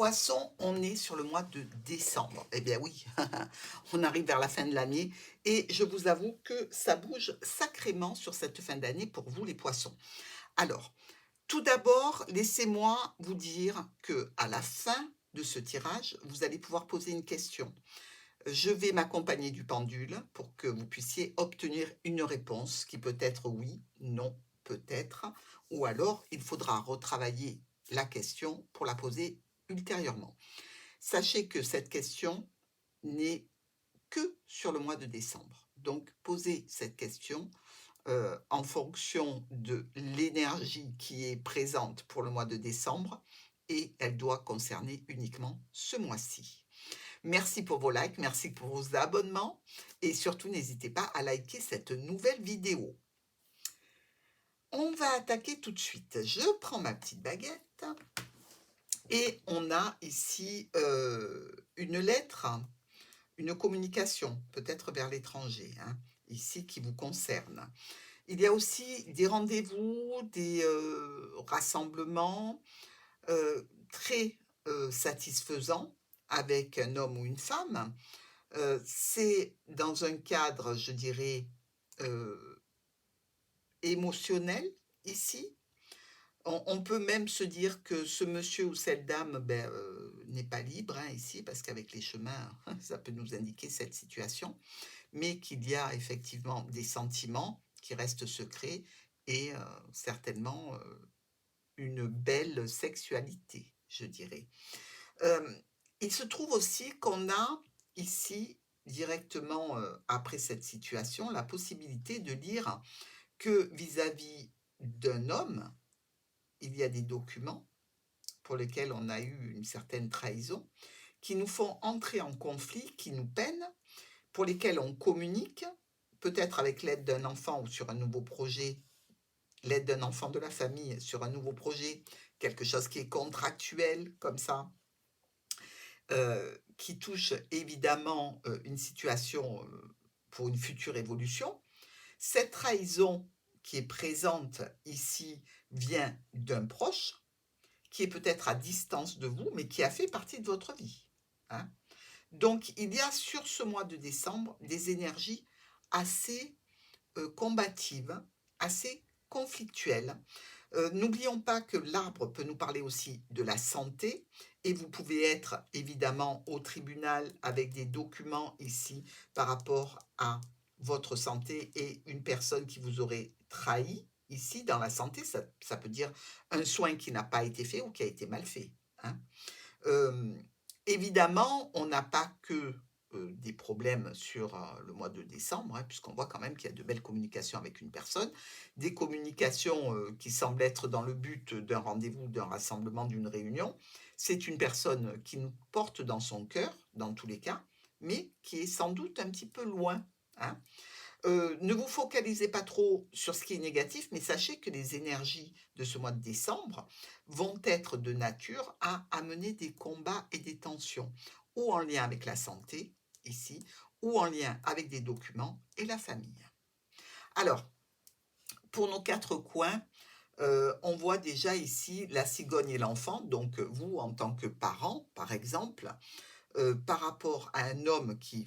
Poissons, on est sur le mois de décembre. Eh bien oui, on arrive vers la fin de l'année et je vous avoue que ça bouge sacrément sur cette fin d'année pour vous les poissons. Alors, tout d'abord, laissez-moi vous dire que à la fin de ce tirage, vous allez pouvoir poser une question. Je vais m'accompagner du pendule pour que vous puissiez obtenir une réponse qui peut être oui, non, peut-être, ou alors il faudra retravailler la question pour la poser ultérieurement. Sachez que cette question n'est que sur le mois de décembre. Donc, posez cette question en fonction de l'énergie qui est présente pour le mois de décembre et elle doit concerner uniquement ce mois-ci. Merci pour vos likes, merci pour vos abonnements et surtout n'hésitez pas à liker cette nouvelle vidéo. On va attaquer tout de suite. Je prends ma petite baguette et on a ici une lettre, une communication, peut-être vers l'étranger, hein, ici qui vous concerne. Il y a aussi des rendez-vous, des rassemblements très satisfaisants avec un homme ou une femme. C'est dans un cadre, je dirais, émotionnel ici. On peut même se dire que ce monsieur ou cette dame n'est pas libre hein, ici, parce qu'avec les chemins, ça peut nous indiquer cette situation, mais qu'il y a effectivement des sentiments qui restent secrets et certainement une belle sexualité, je dirais. Il se trouve aussi qu'on a ici, directement après cette situation, la possibilité de lire que vis-à-vis d'un homme, il y a des documents pour lesquels on a eu une certaine trahison, qui nous font entrer en conflit, qui nous peinent, pour lesquels on communique, peut-être avec l'aide d'un enfant ou sur un nouveau projet, l'aide d'un enfant de la famille sur un nouveau projet, quelque chose qui est contractuel comme ça, qui touche évidemment une situation pour une future évolution. Cette trahison qui est présente ici vient d'un proche, qui est peut-être à distance de vous, mais qui a fait partie de votre vie. Hein. Donc, il y a sur ce mois de décembre des énergies assez combatives, assez conflictuelles. N'oublions pas que l'arbre peut nous parler aussi de la santé et vous pouvez être évidemment au tribunal avec des documents ici par rapport à votre santé et une personne qui vous aurait trahi. Ici, dans la santé, ça peut dire un soin qui n'a pas été fait ou qui a été mal fait. Hein. Euh, Évidemment, on n'a pas que des problèmes sur le mois de décembre, hein, puisqu'on voit quand même qu'il y a de belles communications avec une personne, des communications qui semblent être dans le but d'un rendez-vous, d'un rassemblement, d'une réunion. C'est une personne qui nous porte dans son cœur, dans tous les cas, mais qui est sans doute un petit peu loin. Hein. Ne vous focalisez pas trop sur ce qui est négatif, mais sachez que les énergies de ce mois de décembre vont être de nature à amener des combats et des tensions, ou en lien avec la santé, ici, ou en lien avec des documents et la famille. Alors, pour nos quatre coins, on voit déjà ici la cigogne et l'enfant, donc vous en tant que parent, par exemple, par rapport à un homme qui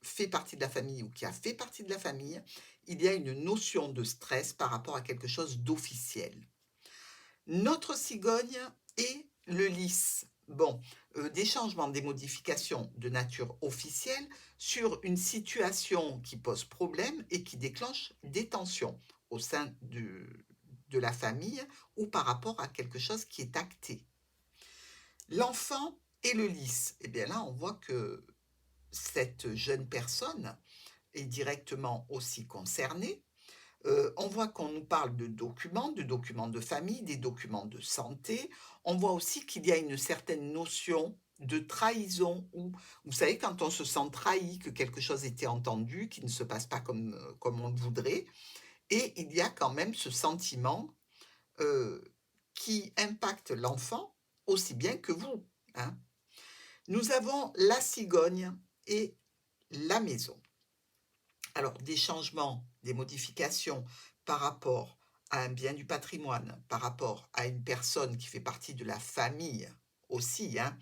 fait partie de la famille ou qui a fait partie de la famille, il y a une notion de stress par rapport à quelque chose d'officiel. Notre cigogne est le lys. Bon, des changements, des modifications de nature officielle sur une situation qui pose problème et qui déclenche des tensions au sein de la famille ou par rapport à quelque chose qui est acté. L'enfant et le lys, eh bien là, on voit que cette jeune personne est directement aussi concernée. On voit qu'on nous parle de documents de famille, des documents de santé. On voit aussi qu'il y a une certaine notion de trahison où, vous savez, quand on se sent trahi, que quelque chose était entendu, qui ne se passe pas comme on le voudrait, et il y a quand même ce sentiment euh, qui impacte l'enfant aussi bien que vous. Hein. Nous avons la cigogne et la maison. Alors, des changements, des modifications par rapport à un bien du patrimoine, par rapport à une personne qui fait partie de la famille aussi, hein.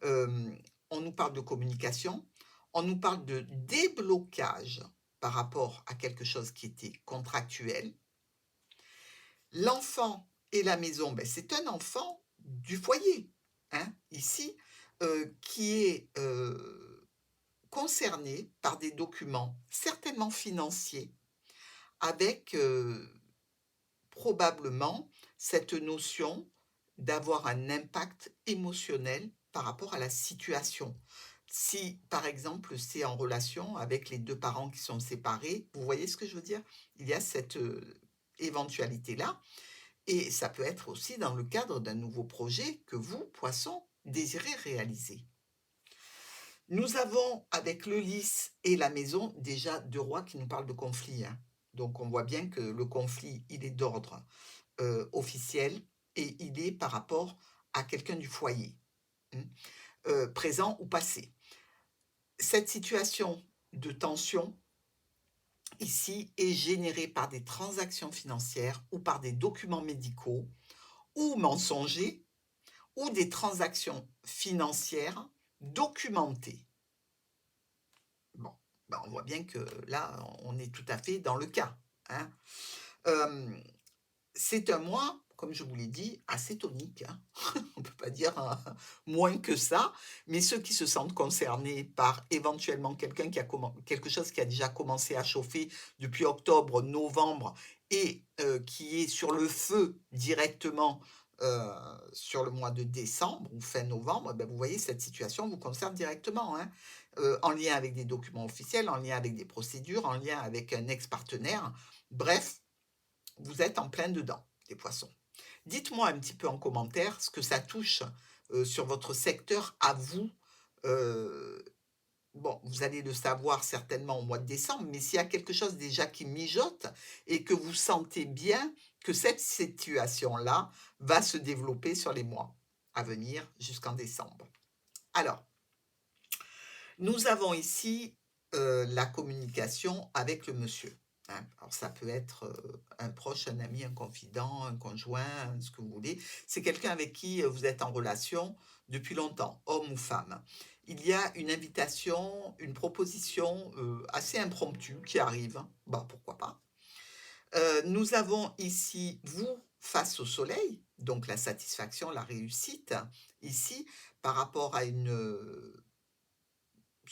On nous parle de communication, on nous parle de déblocage par rapport à quelque chose qui était contractuel. L'enfant et la maison, beh, c'est un enfant du foyer, hein, ici, qui est, concerné par des documents certainement financiers avec, probablement cette notion d'avoir un impact émotionnel par rapport à la situation. Si, par exemple, c'est en relation avec les 2 parents qui sont séparés, vous voyez ce que je veux dire? Il y a cette, éventualité-là et ça peut être aussi dans le cadre d'un nouveau projet que vous, Poisson, désirez réaliser. Nous avons avec le lys et la maison déjà 2 rois qui nous parlent de conflit, hein. Donc on voit bien que le conflit, il est d'ordre, officiel et il est par rapport à quelqu'un du foyer, mmh, présent ou passé. Cette situation de tension, ici, est générée par des transactions financières ou par des documents médicaux ou mensongers ou des transactions financières documentées. Bon, ben, on voit bien que là, on est tout à fait dans le cas, hein. Hem, c'est un mois, comme je vous l'ai dit, assez tonique, hein. On ne peut pas dire, moins que ça, mais ceux qui se sentent concernés par éventuellement quelqu'un qui a quelque chose qui a déjà commencé à chauffer depuis octobre, novembre et qui est sur le feu directement, heu, sur le mois de décembre ou fin novembre, bah, vous voyez cette situation vous concerne directement, hein. En lien avec des documents officiels, en lien avec des procédures, en lien avec un ex-partenaire. Bref, vous êtes en plein dedans, les poissons. Dites-moi un petit peu en commentaire ce que ça touche, sur votre secteur à vous. Heu, bon, vous allez le savoir certainement au mois de décembre, mais s'il y a quelque chose déjà qui mijote et que vous sentez bien que cette situation-là va se développer sur les mois à venir jusqu'en décembre. Alors, nous avons ici, la communication avec le monsieur, hein. Alors ça peut être, un proche, un ami, un confident, un conjoint, ce que vous voulez. C'est quelqu'un avec qui, vous êtes en relation depuis longtemps, homme ou femme. Il y a une invitation, une proposition, assez impromptue qui arrive. Bah, pourquoi pas? Nous avons ici vous face au soleil, donc la satisfaction, la réussite, ici, par rapport à une,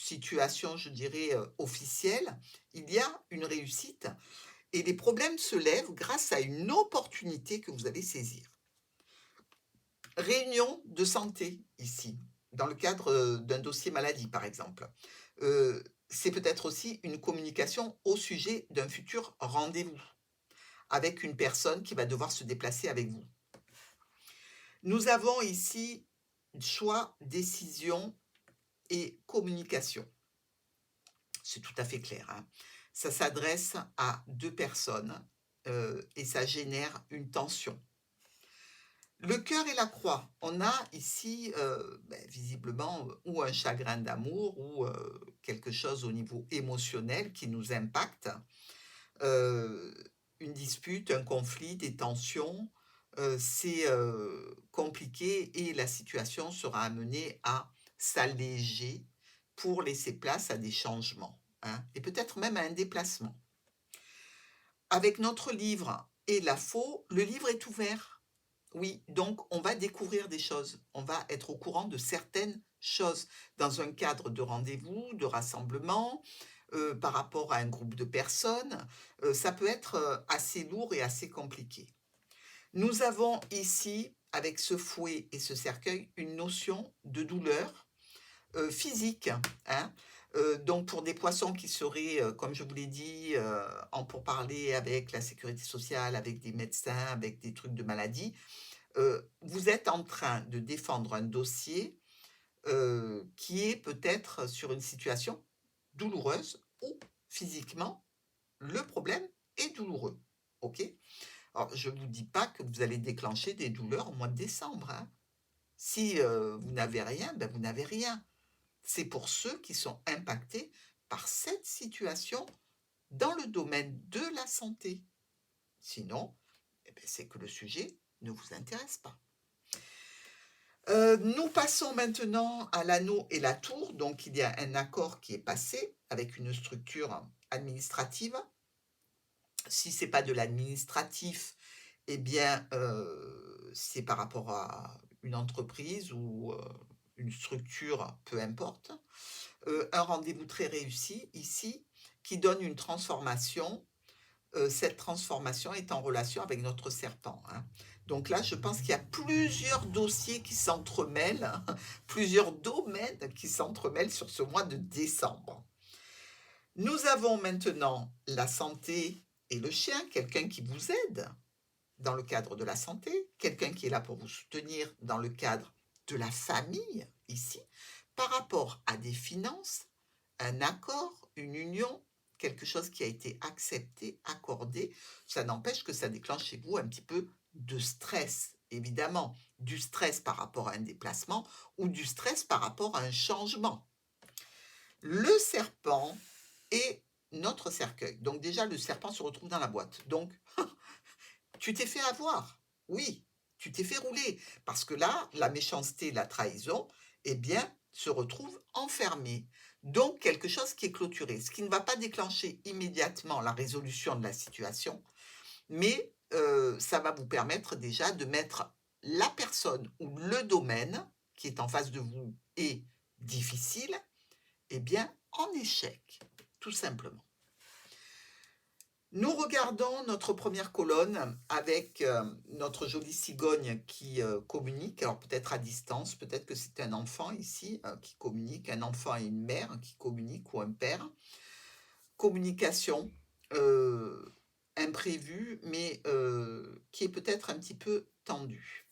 situation, je dirais, officielle, il y a une réussite et les problèmes se lèvent grâce à une opportunité que vous allez saisir. Réunion de santé ici, dans le cadre, d'un dossier maladie, par exemple. C'est peut-être aussi une communication au sujet d'un futur rendez-vous avec une personne qui va devoir se déplacer avec vous. Nous avons ici choix, décision et communication. C'est tout à fait clair, hein. Ça s'adresse à 2 personnes, et ça génère une tension. Le cœur et la croix, on a ici, visiblement, ou un chagrin d'amour ou, quelque chose au niveau émotionnel qui nous impacte, heu, une dispute, un conflit, des tensions, c'est, compliqué et la situation sera amenée à s'alléger pour laisser place à des changements, hein, et peut-être même à un déplacement. Avec notre livre et la faux, le livre est ouvert. Oui, donc on va découvrir des choses. On va être au courant de certaines choses dans un cadre de rendez-vous, de rassemblement, par rapport à un groupe de personnes. Ça peut être, assez lourd et assez compliqué. Nous avons ici, avec ce fouet et ce cercueil, une notion de douleur, physique, hein. Donc pour des poissons qui seraient, comme je vous l'ai dit, en pourparlers avec la sécurité sociale, avec des médecins, avec des trucs de maladie, vous êtes en train de défendre un dossier, qui est peut-être sur une situation douloureuse ou physiquement, le problème est douloureux. OK? Alors je ne vous dis pas que vous allez déclencher des douleurs au mois de décembre, hein. Si, vous n'avez rien, ben, vous n'avez rien. C'est pour ceux qui sont impactés par cette situation dans le domaine de la santé. Sinon, eh beh, c'est que le sujet ne vous intéresse pas. Nous passons maintenant à l'anneau et la tour. Donc il y a un accord qui est passé avec une structure administrative. Si c'est pas de l'administratif, eh bien, c'est par rapport à une entreprise ou, une structure, peu importe. Un rendez-vous très réussi ici, qui donne une transformation. Cette transformation est en relation avec notre serpent, hein. Donc là, je pense qu'il y a plusieurs dossiers qui s'entremêlent, plusieurs domaines qui s'entremêlent sur ce mois de décembre. Nous avons maintenant la santé et le chien, quelqu'un qui vous aide dans le cadre de la santé, quelqu'un qui est là pour vous soutenir dans le cadre de la famille, ici, par rapport à des finances, un accord, une union, quelque chose qui a été accepté, accordé. Ça n'empêche que ça déclenche chez vous un petit peu de stress, évidemment, du stress par rapport à un déplacement ou du stress par rapport à un changement. Le serpent est notre cercueil. Donc déjà, le serpent se retrouve dans la boîte. Donc, tu t'es fait avoir. Oui, tu t'es fait rouler. Parce que là, la méchanceté, la trahison, eh bien, se retrouve enfermée. Donc, quelque chose qui est clôturé. Ce qui ne va pas déclencher immédiatement la résolution de la situation, mais ça va vous permettre déjà de mettre la personne ou le domaine qui est en face de vous et difficile, eh bien, en échec, tout simplement. Nous regardons notre première colonne avec notre jolie cigogne qui communique, alors peut-être à distance, peut-être que c'est un enfant ici qui communique, un enfant et une mère qui communiquent ou un père. Communication imprévue, mais qui est peut-être un petit peu tendue.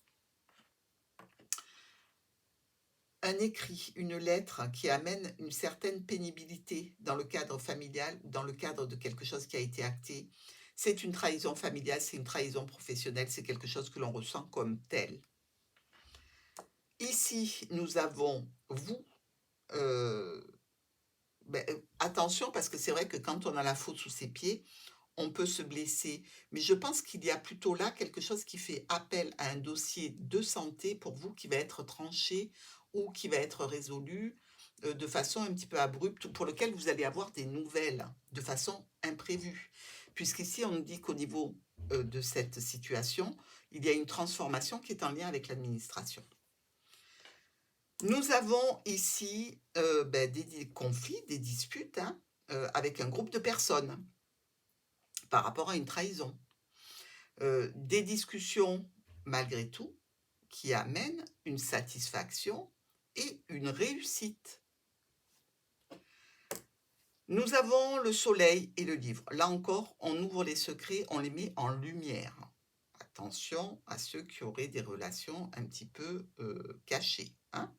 Un écrit, une lettre qui amène une certaine pénibilité dans le cadre familial, dans le cadre de quelque chose qui a été acté. C'est une trahison familiale, c'est une trahison professionnelle, c'est quelque chose que l'on ressent comme tel. Ici, nous avons vous. Attention, parce que c'est vrai que quand on a la faute sous ses pieds, on peut se blesser. Mais je pense qu'il y a plutôt là quelque chose qui fait appel à un dossier de santé pour vous qui va être tranché ou qui va être résolu de façon un petit peu abrupte, pour lequel vous allez avoir des nouvelles de façon imprévue. Puisqu'ici, on nous dit qu'au niveau de cette situation, il y a une transformation qui est en lien avec l'administration. Nous avons ici des conflits, des disputes avec un groupe de personnes par rapport à une trahison. Des discussions malgré tout qui amènent une satisfaction et une réussite. Nous avons le soleil et le livre. Là encore, on ouvre les secrets, on les met en lumière. Attention à ceux qui auraient des relations un petit peu cachées, hein.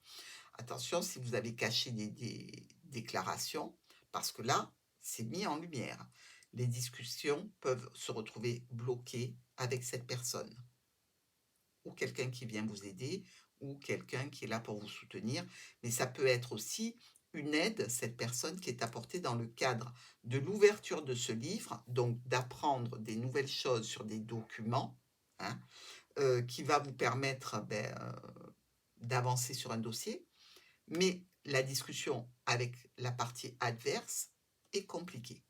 Attention si vous avez caché des déclarations, parce que là, c'est mis en lumière. Les discussions peuvent se retrouver bloquées avec cette personne. Ou quelqu'un qui vient vous aider, ou quelqu'un qui est là pour vous soutenir. Mais ça peut être aussi une aide, cette personne qui est apportée dans le cadre de l'ouverture de ce livre, donc d'apprendre des nouvelles choses sur des documents, hein, qui va vous permettre d'avancer sur un dossier. Mais la discussion avec la partie adverse est compliquée.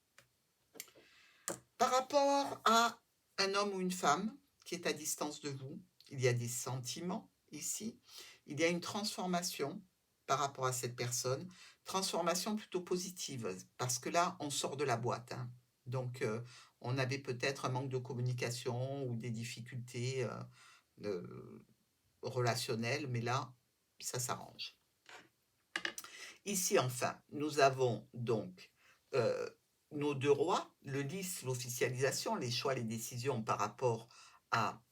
Par rapport à un homme ou une femme qui est à distance de vous, il y a des sentiments ici, il y a une transformation par rapport à cette personne, transformation plutôt positive, parce que là, on sort de la boîte, hein. Donc, on avait peut-être un manque de communication ou des difficultés relationnelles, mais là, ça s'arrange. Ici, enfin, nous avons donc nos deux rois, le lys, l'officialisation, les choix, les décisions par rapport à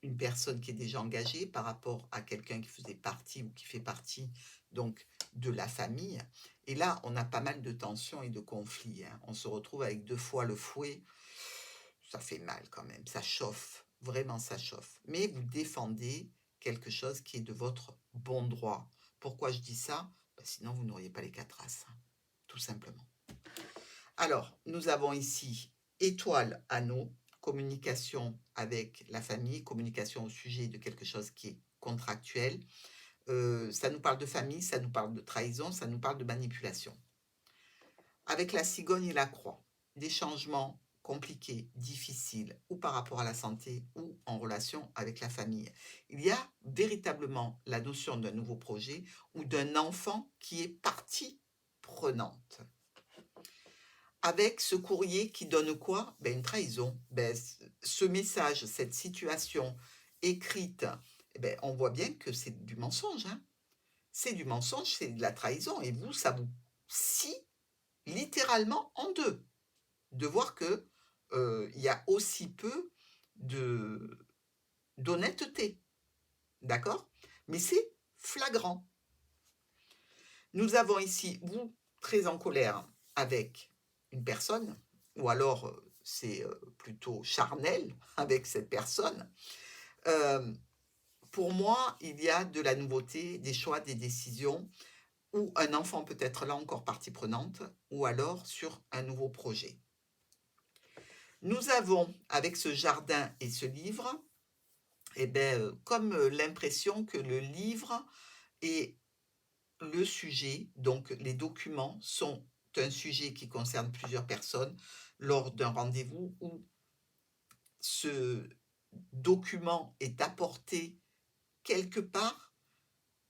une personne qui est déjà engagée, par rapport à quelqu'un qui faisait partie ou qui fait partie donc de la famille. Et là, on a pas mal de tensions et de conflits, hein. On se retrouve avec deux fois le fouet. Ça fait mal quand même, ça chauffe, vraiment ça chauffe. Mais vous défendez quelque chose qui est de votre bon droit. Pourquoi je dis ça? Sinon, vous n'auriez pas les 4 As, hein, tout simplement. Alors, nous avons ici étoile, anneau, communication avec la famille, communication au sujet de quelque chose qui est contractuel. Ça nous parle de famille, ça nous parle de trahison, ça nous parle de manipulation. Avec la cigogne et la croix, des changements compliqués, difficiles, ou par rapport à la santé, ou en relation avec la famille. Il y a véritablement la notion d'un nouveau projet ou d'un enfant qui est partie prenante. Avec ce courrier qui donne quoi? Une trahison. Ce message, cette situation écrite, on voit bien que c'est du mensonge, hein. C'est du mensonge, c'est de la trahison. Et vous, ça vous scie littéralement en deux. De voir que il y a aussi peu d'honnêteté. D'accord? Mais c'est flagrant. Nous avons ici, vous, très en colère avec une personne, ou alors c'est plutôt charnel avec cette personne. Pour moi, il y a de la nouveauté, des choix, des décisions, ou un enfant peut être là encore partie prenante, ou alors sur un nouveau projet. Nous avons, avec ce jardin et ce livre, comme l'impression que le livre est le sujet, donc les documents sont un sujet qui concerne plusieurs personnes lors d'un rendez-vous où ce document est apporté quelque part,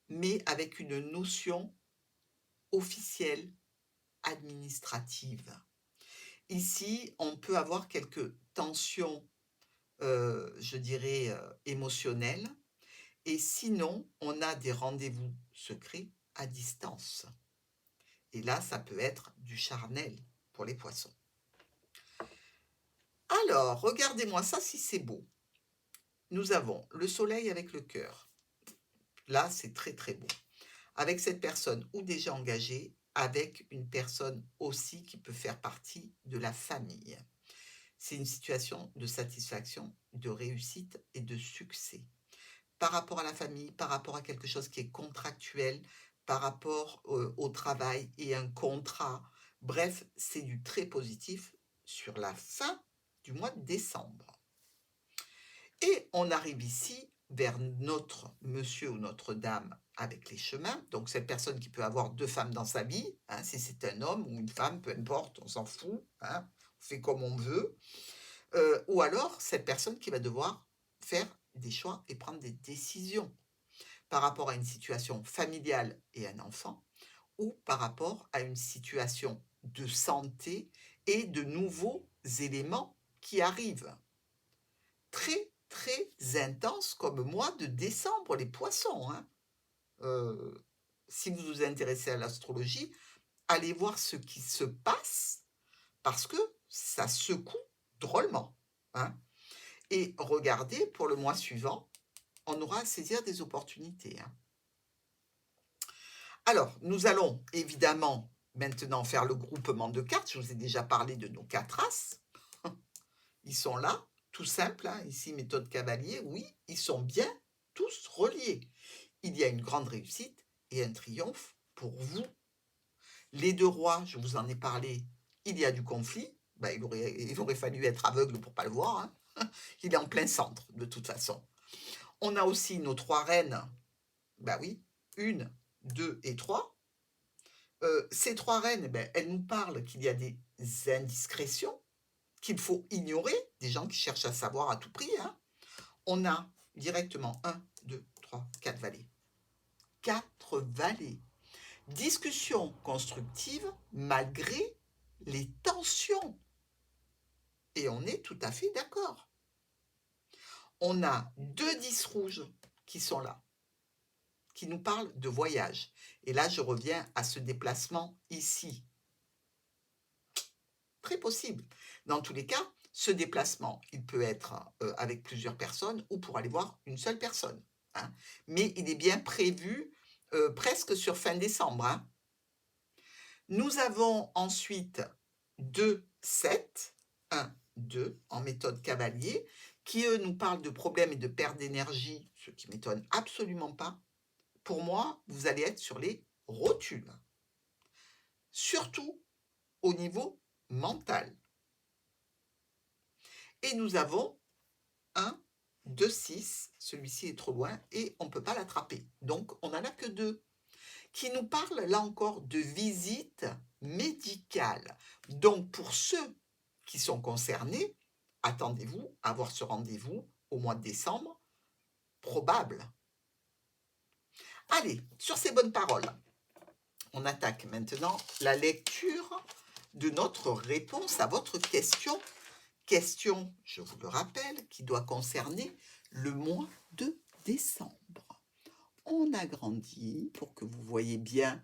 mais avec une notion officielle, administrative. Ici, on peut avoir quelques tensions, je dirais, émotionnelles, et sinon, on a des rendez-vous secrets à distance. Et là, ça peut être du charnel pour les poissons. Alors, regardez-moi ça si c'est beau. Nous avons le soleil avec le cœur. Là, c'est très très beau. Avec cette personne ou déjà engagée, avec une personne aussi qui peut faire partie de la famille. C'est une situation de satisfaction, de réussite et de succès. Par rapport à la famille, par rapport à quelque chose qui est contractuel, par rapport au travail et un contrat. Bref, c'est du très positif sur la fin du mois de décembre. Et on arrive ici vers notre monsieur ou notre dame avec les chemins. Donc cette personne qui peut avoir deux femmes dans sa vie, hein, si c'est un homme ou une femme, peu importe, on s'en fout, hein, on fait comme on veut. Ou alors cette personne qui va devoir faire des choix et prendre des décisions par rapport à une situation familiale et un enfant, ou par rapport à une situation de santé et de nouveaux éléments qui arrivent. Très, très intense comme mois de décembre, les poissons, hein. Si vous vous intéressez à l'astrologie, allez voir ce qui se passe, parce que ça secoue drôlement, hein. Et regardez, pour le mois suivant, on aura à saisir des opportunités, hein. Alors, nous allons évidemment maintenant faire le groupement de cartes. Je vous ai déjà parlé de nos 4 as. Ils sont là, tout simple, hein. Ici, méthode cavalier, oui, ils sont bien tous reliés. Il y a une grande réussite et un triomphe pour vous. Les 2 rois, je vous en ai parlé, il y a du conflit. Il aurait fallu être aveugle pour ne pas le voir, hein. Il est en plein centre, de toute façon. On a aussi nos 3 reines. Oui, 1, 2 et 3. Ces 3 reines, elles nous parlent qu'il y a des indiscrétions qu'il faut ignorer, des gens qui cherchent à savoir à tout prix, hein. On a directement 1, 2, 3, 4 valets. 4 valets. Discussion constructive malgré les tensions. Et on est tout à fait d'accord. On a 2 10 rouges qui sont là, qui nous parlent de voyage. Et là, je reviens à ce déplacement ici. Très possible. Dans tous les cas, ce déplacement, il peut être avec plusieurs personnes ou pour aller voir une seule personne, hein. Mais il est bien prévu presque sur fin décembre, hein. Nous avons ensuite 2, 7, 1, 2 en méthode cavalier, qui eux nous parlent de problèmes et de perte d'énergie, ce qui ne m'étonne absolument pas. Pour moi, vous allez être sur les rotules, surtout au niveau mental. Et nous avons 1, de 6, celui-ci est trop loin et on ne peut pas l'attraper. Donc, on n'en a que 2. Qui nous parle, là encore, de visite médicale. Donc, pour ceux qui sont concernés, attendez-vous à avoir ce rendez-vous au mois de décembre, probable. Allez, sur ces bonnes paroles, on attaque maintenant la lecture de notre réponse à votre question. Question, je vous le rappelle, qui doit concerner le mois de décembre. On agrandit pour que vous voyez bien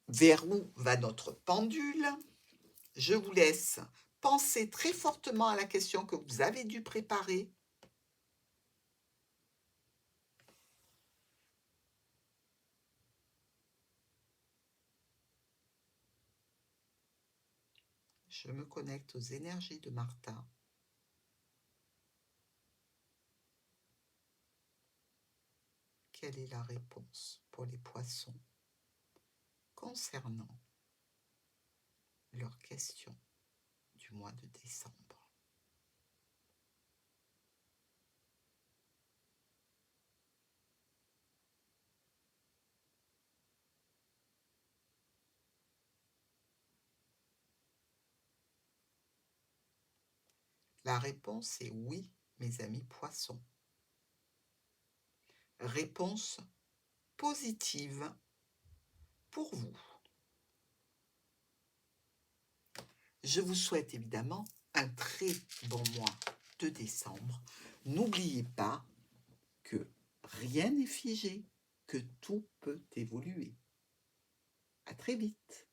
vers où va notre pendule. Je vous laisse penser très fortement à la question que vous avez dû préparer. Je me connecte aux énergies de Martha. Quelle est la réponse pour les poissons concernant leur question du mois de décembre? La réponse est oui, mes amis poissons. Réponse positive pour vous. Je vous souhaite évidemment un très bon mois de décembre. N'oubliez pas que rien n'est figé, que tout peut évoluer. À très vite.